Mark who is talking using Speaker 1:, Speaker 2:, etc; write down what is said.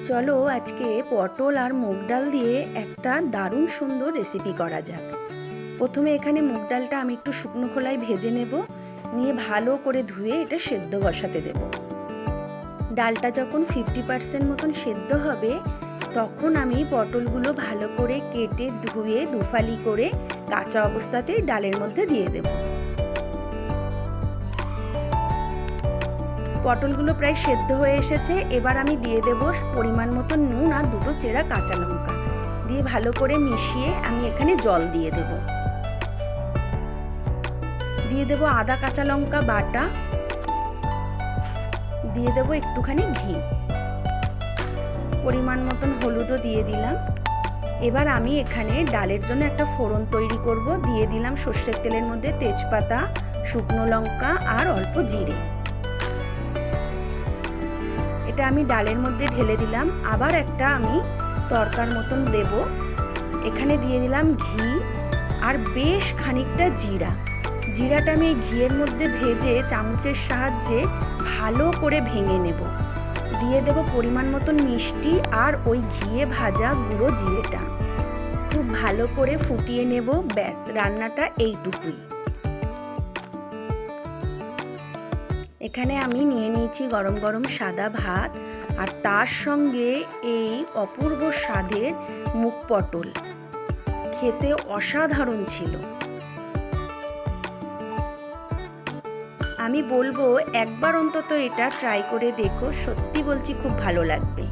Speaker 1: চলো আজকে পটল আর মুগ ডাল দিয়ে একটা দারুণ সুন্দর রেসিপি করা যাক। প্রথমে এখানে মুগ ডালটা আমি একটু শুকনো খোলায় ভেজে নেব, নিয়ে ভালো করে ধুয়ে এটা সেদ্ধ বসাতে দেব। ডালটা যখন 50% মতন সেদ্ধ হবে তখন আমি পটলগুলো ভালো করে কেটে ধুয়ে দুফালি করে কাঁচা অবস্থাতেই ডালের মধ্যে দিয়ে দেব। পটলগুলো প্রায় সেদ্ধ হয়ে এসেছে, এবার আমি দিয়ে দেব পরিমাণ মতো নুন আর দুটো চেরা কাঁচা লঙ্কা দিয়ে ভালো করে মিশিয়ে আমি এখানে জল দিয়ে দেব। দিয়ে দেব আদা কাঁচা লঙ্কা বাটা, দিয়ে দেব একটুখানি ঘি, পরিমাণ মতন হলুদও দিয়ে দিলাম। এবার আমি এখানে ডালের জন্য একটা ফোড়ন তৈরি করব। দিয়ে দিলাম সর্ষের তেলের মধ্যে তেজপাতা, শুকনো লঙ্কা আর অল্প জিরে। এটা আমি ডালের মধ্যে ঢেলে দিলাম। আবার একটা আমি তরকার মতন দেব, এখানে দিয়ে দিলাম ঘি আর বেশ খানিকটা জিরা। জিরাটা আমি এই ঘিয়ের মধ্যে ভেজে চামচের সাহায্যে ভালো করে ভেঙে নেব। দিয়ে দেব পরিমাণ মতন মিষ্টি আর ওই ঘিয়ে ভাজা গুঁড়ো জিরেটা। খুব ভালো করে ফুটিয়ে নেব। ব্যাস, রান্নাটা এইটুকুই। এখানে আমি নিয়ে নিয়েছি গরম গরম সাদা ভাত আর তার সঙ্গে এই অপূর্ব স্বাদের মুগ পটল। খেতে অসাধারণ ছিল। আমি বলবো একবার অন্তত এটা ট্রাই করে দেখো, সত্যি বলছি খুব ভালো লাগবে।